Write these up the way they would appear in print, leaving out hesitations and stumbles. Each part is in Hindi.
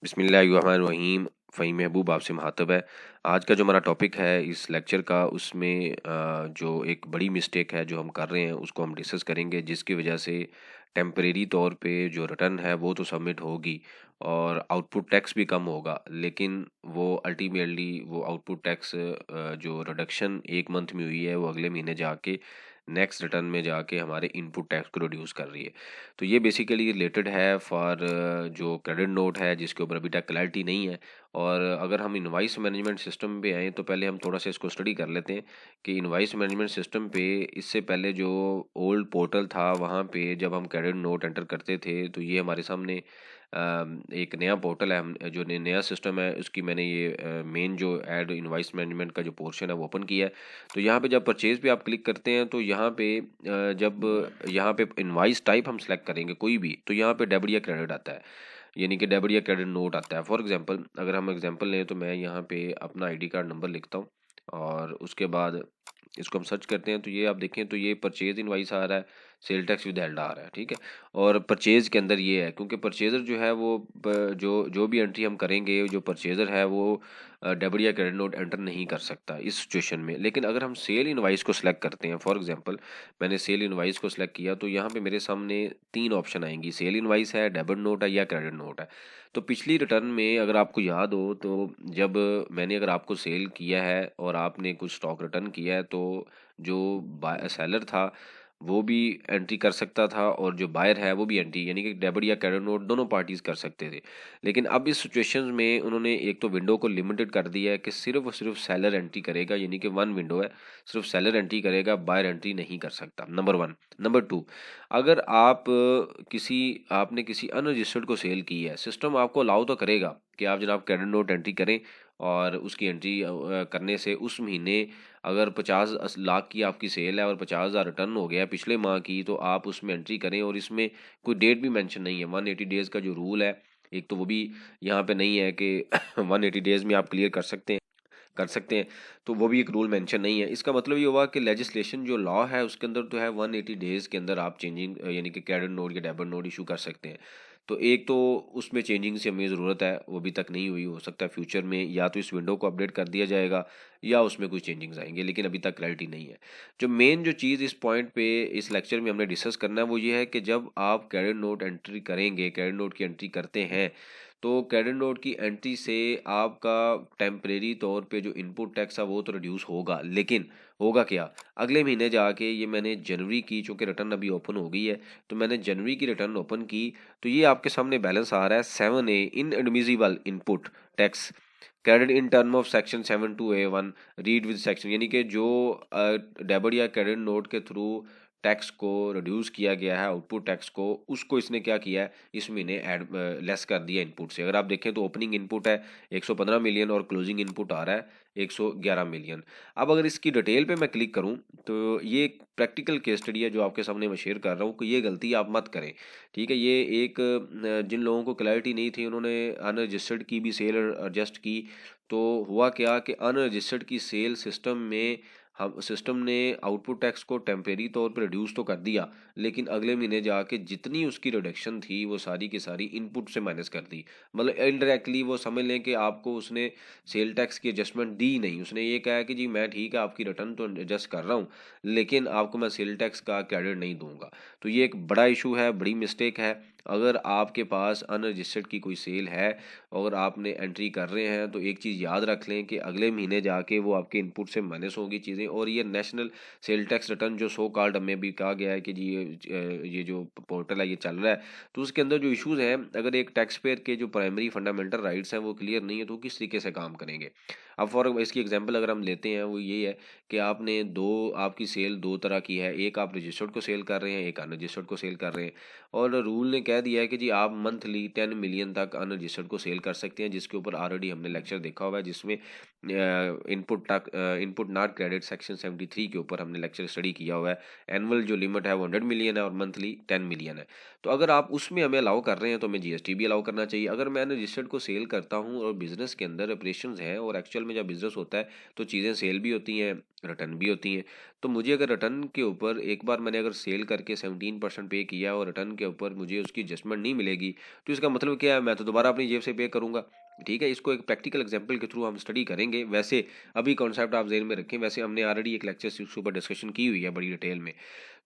बिस्मिल्लाहिर्रहमानिर्रहीम। फ़हीम महबूब आपसे मुखातब है। आज का जो हमारा टॉपिक है इस लेक्चर का, उसमें जो एक बड़ी मिस्टेक है जो हम कर रहे हैं उसको हम डिस्कस करेंगे, जिसकी वजह से टेम्परेरी तौर पे जो रिटर्न है वो तो सबमिट होगी और आउटपुट टैक्स भी कम होगा, लेकिन वो अल्टीमेटली वो आउटपुट टैक्स जो रिडक्शन एक मंथ में हुई है वो अगले महीने जाके नेक्स्ट रिटर्न में जाके हमारे इनपुट टैक्स को रिड्यूस कर रही है। तो ये बेसिकली रिलेटेड है फॉर जो क्रेडिट नोट है जिसके ऊपर अभी तक क्लैरिटी नहीं है। और अगर हम इनवाइस मैनेजमेंट सिस्टम पे आएँ तो पहले हम थोड़ा सा इसको स्टडी कर लेते हैं कि इनवाइस मैनेजमेंट सिस्टम पे इससे पहले जो ओल्ड पोर्टल था वहाँ पे जब हम क्रेडिट नोट एंटर करते थे तो ये हमारे सामने एक नया पोर्टल है, हम जो नया सिस्टम है उसकी मैंने ये मेन जो ऐड इनवाइस मैनेजमेंट का जो पोर्शन है वो ओपन किया है। तो यहाँ पे जब परचेज पे आप क्लिक करते हैं तो यहाँ पे जब यहाँ पे इनवाइस टाइप हम सेलेक्ट करेंगे कोई भी, तो यहाँ पे डेबिट या क्रेडिट आता है, यानी कि डेबिट या क्रेडिट नोट आता है। फॉर एग्जांपल अगर हम एग्जांपल लें तो मैं यहाँ पे अपना आईडी कार्ड नंबर लिखता हूँ और उसके बाद इसको हम सर्च करते हैं तो ये आप देखें तो ये परचेज इनवाइस आ रहा है, सेल टैक्स विद हेल्ड आ रहा है, ठीक है। और परचेज के अंदर ये है क्योंकि परचेजर जो है वो जो जो भी एंट्री हम करेंगे, जो परचेजर है वो डेबिट या क्रेडिट नोट एंटर नहीं कर सकता इस सिचुएशन में। लेकिन अगर हम सेल इनवाइस को सिलेक्ट करते हैं, फॉर एग्जांपल मैंने सेल इनवाइस को सिलेक्ट किया तो यहाँ पे मेरे सामने तीन ऑप्शन आएंगी, सेल इनवाइस है, डेबिट नोट है या क्रेडिट नोट है। तो पिछली रिटर्न में अगर आपको याद हो तो जब मैंने अगर आपको सेल किया है और आपने कुछ स्टॉक रिटर्न किया है तो जो सेलर था वो भी एंट्री कर सकता था और जो बायर है वो भी एंट्री, यानी कि डेबिट या क्रेडिट नोट दोनों पार्टीज कर सकते थे। लेकिन अब इस सिचुएशन में उन्होंने एक तो विंडो को लिमिटेड कर दिया है कि सिर्फ और सिर्फ सेलर एंट्री करेगा, यानी कि वन विंडो है, सिर्फ सेलर एंट्री करेगा, बायर एंट्री नहीं कर सकता। Number one. नंबर टू, अगर आप आपने किसी अनरजिस्टर्ड को सेल की है, सिस्टम आपको अलाउ तो करेगा कि आप जनाब क्रेडिट नोट एंट्री करें और उसकी एंट्री करने से उस महीने अगर 50 लाख की आपकी सेल है और 50,000 रिटर्न हो गया पिछले माह की, तो आप उसमें एंट्री करें और इसमें कोई डेट भी मेंशन नहीं है। 180 डेज़ का जो रूल है एक तो वो भी यहाँ पे नहीं है कि 180 डेज़ में आप क्लियर कर सकते हैं, तो वो भी एक रूल मेंशन नहीं है। इसका मतलब ये हुआ कि लेजिस्लेशन जो लॉ है उसके अंदर तो है 180 डेज़ के अंदर आप चेंजिंग यानी कि क्रेडिट नोट या डेबिट नोट इशू कर सकते हैं। तो एक तो उसमें चेंजिंग से हमें ज़रूरत है, वो अभी तक नहीं हुई, हो सकता है फ्यूचर में या तो इस विंडो को अपडेट कर दिया जाएगा या उसमें कुछ चेंजिंग्स आएंगे, लेकिन अभी तक क्लैरिटी नहीं है। जो मेन जो चीज़ इस पॉइंट पे इस लेक्चर में हमने डिस्कस करना है वो ये है कि जब आप क्रेडिट नोट एंट्री करेंगे, क्रेडिट नोट की एंट्री करते हैं, तो क्रेडिट नोट की एंट्री से आपका टेम्परेरी तौर पे जो इनपुट टैक्स है वो तो रिड्यूस होगा, लेकिन होगा क्या, अगले महीने जाके ये मैंने जनवरी की, चूँकि रिटर्न अभी ओपन हो गई है तो मैंने जनवरी की रिटर्न ओपन की तो ये आपके सामने बैलेंस आ रहा है 7A in admissible input tax credit in term of section 72A1 read with section, यानी कि जो डेबिट या क्रेडिट नोट के थ्रू टैक्स को रिड्यूस किया गया है, आउटपुट टैक्स को, उसको इसने क्या किया है इस महीने ऐड लेस कर दिया इनपुट से। अगर आप देखें तो ओपनिंग इनपुट है 115 मिलियन और क्लोजिंग इनपुट आ रहा है 111 मिलियन। अब अगर इसकी डिटेल पे मैं क्लिक करूं तो ये एक प्रैक्टिकल केस स्टडी है जो आपके सामने मैं शेयर कर रहा हूँ कि ये गलती आप मत करें, ठीक है। ये एक जिन लोगों को क्लैरिटी नहीं थी उन्होंने अनरजिस्टर्ड की भी सेल एडजस्ट की, तो हुआ क्या कि अनरजिस्टर्ड की सेल सिस्टम में हम सिस्टम ने आउटपुट टैक्स को टेम्परेरी तौर पर रिड्यूस तो कर दिया, लेकिन अगले महीने जाके जितनी उसकी रिडक्शन थी वो सारी की सारी इनपुट से माइनस कर दी। मतलब इनडायरेक्टली वो समझ लें कि आपको उसने सेल टैक्स की एडजस्टमेंट दी नहीं, उसने ये कहा कि जी मैं ठीक है आपकी रिटर्न तो एडजस्ट कर रहा हूँ लेकिन आपको मैं सेल टैक्स का क्रेडिट नहीं दूंगा। तो ये एक बड़ा इशू है, बड़ी मिस्टेक है। अगर आपके पास अनरजिस्टर्ड की कोई सेल है और आपने एंट्री कर रहे हैं तो एक चीज़ याद रख लें कि अगले महीने जाके वो आपके इनपुट से माइनस होगी चीज़ें। और ये नेशनल सेल टैक्स रिटर्न जो सो कॉल्ड हमें भी कहा गया है कि जी ये जो पोर्टल है ये चल रहा है, तो उसके अंदर जो इश्यूज हैं, अगर एक टैक्स पेयर के जो प्राइमरी फंडामेंटल राइट्स हैं वो क्लियर नहीं है तो किस तरीके से काम करेंगे। अब फॉर इसकी एग्जांपल अगर हम लेते हैं वो ये है कि आपकी सेल दो तरह की है, एक आप रजिस्टर्ड को सेल कर रहे हैं, एक अनरजिस्टर्ड को सेल कर रहे हैं। और रूल ने कह दिया है कि जी आप मंथली 10 मिलियन तक अनरजिस्टर्ड को सेल कर सकते हैं, जिसके ऊपर ऑलरेडी हमने लेक्चर देखा हुआ है, जिसमें इनपुट नॉट क्रेडिट सेक्शन 73 के ऊपर हमने लेक्चर स्टडी किया हुआ है। एनुअल जो लिमिट है वो 100 मिलियन है और मंथली 10 मिलियन है। तो अगर आप उसमें हमें अलाउ कर रहे हैं तो हमें जीएसटी भी अलाउ करना चाहिए। अगर मैं अनरजिस्टर्ड को सेल करता हूँ और बिजनेस के अंदर ऑपरेशंस हैं और एक्चुअल में जब बिजनेस होता है तो चीज़ें सेल भी होती हैं, रिटर्न भी होती हैं। तो मुझे अगर रिटर्न के ऊपर एक बार मैंने अगर सेल करके 17% पे किया और रिटर्न के ऊपर मुझे उसकी एडजस्टमेंट नहीं मिलेगी, तो इसका मतलब क्या है? मैं तो दोबारा अपनी जेब से पे करूँगा। ठीक है, इसको एक प्रैक्टिकल एग्जांपल के थ्रू हम स्टडी करेंगे। वैसे अभी कॉन्सेप्ट आप ज़हन में रखें, वैसे हमने ऑलरेडी एक लेक्चर से उसके ऊपर डिस्कशन की हुई है बड़ी डिटेल में।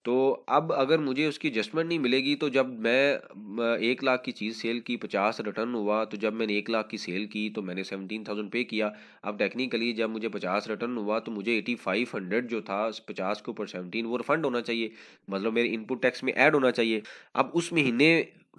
तो अब अगर मुझे उसकी एडजस्टमेंट नहीं मिलेगी, तो जब मैं 1 लाख की चीज़ सेल की, 50 रिटर्न हुआ, तो जब मैंने 1 लाख की सेल की तो मैंने 17,000 पे किया। अब टेक्निकली जब मुझे 50 रिटर्न हुआ तो मुझे 8500 जो था 50 के ऊपर 17 वो रिफंड होना चाहिए, मतलब मेरे इनपुट टैक्स में ऐड होना चाहिए। अब उस महीने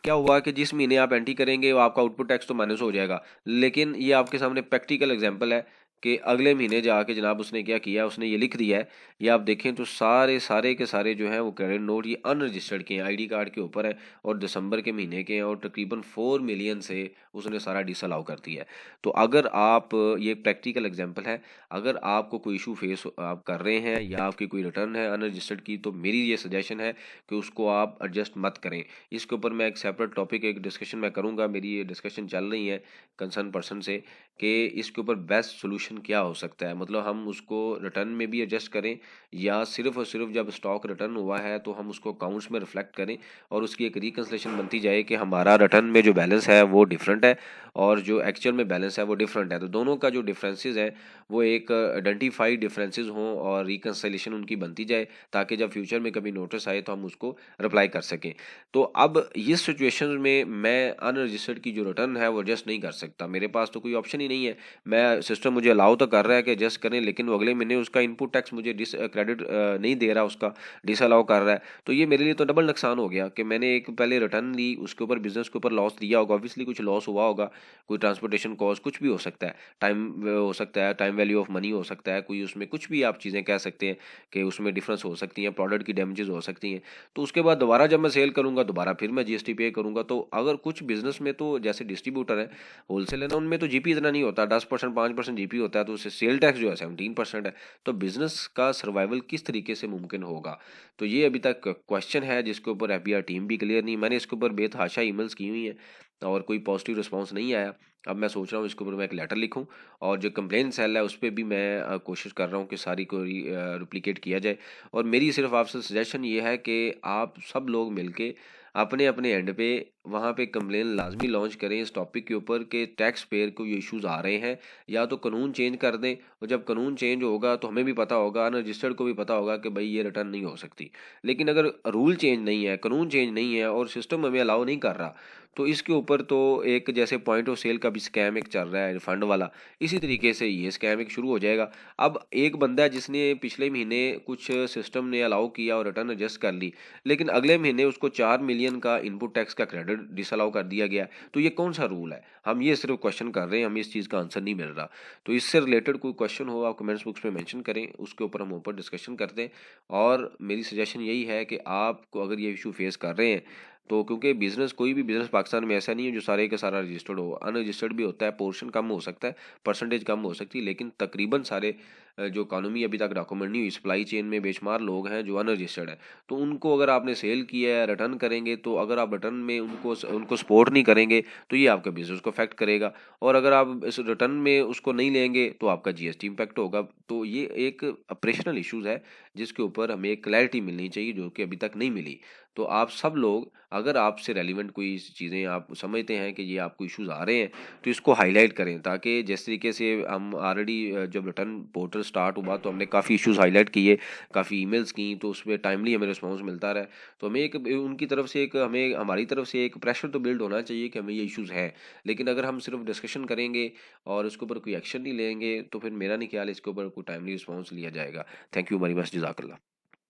क्या हुआ कि जिस महीने आप एंट्री करेंगे वो आपका आउटपुट टैक्स तो माइनस हो जाएगा, लेकिन ये आपके सामने प्रैक्टिकल एग्जांपल है कि अगले महीने जाके जनाब उसने क्या किया, उसने ये लिख दिया है। ये आप देखें तो सारे के सारे जो हैं वो क्रेडिट नोट ये अनरजिस्टर्ड के हैं, आईडी कार्ड के ऊपर है और दिसंबर के महीने के हैं और तकरीबन 4 मिलियन से उसने सारा डिसअलाउ कर दिया है। तो अगर आप, ये प्रैक्टिकल एग्जांपल है, अगर आपको कोई इशू फेस आप कर रहे हैं या आपकी कोई रिटर्न है अनरजिस्टर्ड की, तो मेरी ये सजेशन है कि उसको आप एडजस्ट मत करें। इसके ऊपर मैं एक सेपरेट टॉपिक, एक डिस्कशन मैं करूँगा, मेरी ये डिस्कशन चल रही है कंसर्न पर्सन से कि इसके ऊपर बेस्ट सोल्यूशन क्या हो सकता है। मतलब हम उसको रिटर्न में भी एडजस्ट करें या सिर्फ और सिर्फ जब स्टॉक रिटर्न हुआ है तो हम उसको अकाउंट्स में रिफ्लेक्ट करें और उसकी एक रिकन्सिलेशन बनती जाए कि हमारा रिटर्न में जो बैलेंस है वो डिफरेंट है और जो एक्चुअल में बैलेंस है वो डिफरेंट है। तो दोनों का जो डिफरेंसेस है वो एक आइडेंटिफाइड डिफरेंसेस हों और रिकन्सिलेशन उनकी बनती जाए, ताकि जब फ्यूचर में कभी नोटिस आए तो हम उसको रिप्लाई कर सकें। तो अब इस सिचुएशन में मैं अनरजिस्टर्ड की जो रिटर्न है वो एडजस्ट नहीं कर सकता, मेरे पास तो कोई ऑप्शन ही नहीं है। मैं सिस्टम मुझे अलाउ तो कर रहा है कि एडजस्ट करें, लेकिन वो अगले महीने उसका इनपुट टैक्स मुझे क्रेडिट नहीं दे रहा, उसका डिसअलाउ कर रहा है। तो ये मेरे लिए तो डबल नुकसान हो गया कि मैंने एक पहले रिटर्न ली, उसके ऊपर बिजनेस के ऊपर लॉस दिया होगा, ऑब्वियसली कुछ लॉस हुआ होगा, कोई ट्रांसपोर्टेशन कॉस्ट कुछ भी हो सकता है, टाइम हो सकता है, टाइम वैल्यू ऑफ मनी हो सकता है, कोई उसमें कुछ भी आप चीज़ें कह सकते हैं कि उसमें डिफरेंस हो सकती हैं, प्रोडक्ट की डैमेजेस हो सकती हैं। तो उसके बाद दोबारा जब मैं सेल करूंगा दोबारा फिर मैं जीएसटी पे करूंगा। तो अगर कुछ बिजनेस में तो जैसे डिस्ट्रीब्यूटर है, होलसेल है ना, उनमें तो जीपी इतना नहीं होता, 10% 5% जीपी होता है, तो उससे सेल टैक्स जो है 17% है। तो बिजनेस का सर्वाइवल किस तरीके से मुमकिन होगा, तो ये अभी तक क्वेश्चन है जिसके ऊपर एफबीआर टीम भी क्लियर नहीं। मैंने इसके ऊपर बेतहाशा ईमेल्स की हुई हैं और कोई पॉजिटिव रिस्पांस नहीं आया। अब मैं सोच रहा हूँ इसके ऊपर मैं एक लेटर लिखूं और जो कंप्लेन सेल है उस पर भी मैं कोशिश कर रहा हूँ कि सारी को रिप्लिकेट किया जाए। और मेरी सिर्फ आपसे सजेशन ये है कि आप सब लोग मिलके अपने अपने एंड पे वहाँ पे कंप्लेन लाजमी लॉन्च करें इस टॉपिक के ऊपर कि टैक्स पेयर को ये इश्यूज आ रहे हैं, या तो कानून चेंज कर दें, और जब कानून चेंज होगा तो हमें भी पता होगा, अनरजिस्टर्ड को भी पता होगा कि भाई ये रिटर्न नहीं हो सकती। लेकिन अगर रूल चेंज नहीं है, कानून चेंज नहीं है और सिस्टम हमें अलाउ नहीं कर रहा, तो इसके ऊपर तो एक जैसे पॉइंट ऑफ सेल का भी स्कैम एक चल रहा है रिफंड वाला, इसी तरीके से ये स्कैम एक शुरू हो जाएगा। अब एक बंदा है जिसने पिछले महीने कुछ सिस्टम ने अलाउ किया और रिटर्न एडजस्ट कर ली, लेकिन अगले महीने उसको 4 मिलियन का इनपुट टैक्स का क्रेडिट डिसअलाउ कर दिया गया। तो ये कौन सा रूल है? हम ये सिर्फ क्वेश्चन कर रहे हैं, हमें इस चीज़ का आंसर नहीं मिल रहा। तो इससे रिलेटेड कोई क्वेश्चन हो आप कमेंट्स बॉक्स में मेंशन करें, उसके ऊपर हम ऊपर डिस्कशन करते हैं। और मेरी सजेशन यही है कि आपको अगर ये इशू फेस कर रहे हैं, तो क्योंकि बिजनेस, कोई भी बिजनेस पाकिस्तान में ऐसा नहीं है जो सारे का सारा रजिस्टर्ड हो, अनरजिस्टर्ड भी होता है, पोर्शन कम हो सकता है, परसेंटेज कम हो सकती है, लेकिन तकरीबन सारे जो इकॉनमी अभी तक डॉक्यूमेंट नहीं हुई, सप्लाई चेन में बेशुमार लोग हैं जो अनरजिस्टर्ड हैं। तो उनको अगर आपने सेल किया है, रिटर्न करेंगे, तो अगर आप रिटर्न में उनको उनको सपोर्ट नहीं करेंगे तो ये आपके बिजनेस को अफेक्ट करेगा। और अगर आप इस रिटर्न में उसको नहीं लेंगे तो आपका जीएसटी इम्पैक्ट होगा। तो ये एक ऑपरेशनल इश्यूज है जिसके ऊपर हमें एक क्लैरिटी मिलनी चाहिए, जो कि अभी तक नहीं मिली। तो आप सब लोग, अगर आपसे रेलिवेंट कोई चीज़ें आप समझते हैं कि ये आपको इश्यूज आ रहे हैं, तो इसको हाईलाइट करें, ताकि जिस तरीके से हम ऑलरेडी जब रिटर्न पोर्टल स्टार्ट हुआ तो हमने काफ़ी इश्यूज हाईलाइट किए, काफ़ी ईमेल्स की, तो उसमें टाइमली हमें रिस्पॉन्स मिलता रहा। तो हमें एक उनकी तरफ से एक, हमें हमारी तरफ से एक प्रेशर तो बिल्ड होना चाहिए कि हमें ये इश्यूज हैं। लेकिन अगर हम सिर्फ डिस्कशन करेंगे और उसके ऊपर कोई एक्शन नहीं लेंगे, तो फिर मेरा नहीं ख्याल इसके ऊपर कोई टाइमली रिस्पॉन्स लिया जाएगा। थैंक यू वेरी मच, जज़ाकल्लाह।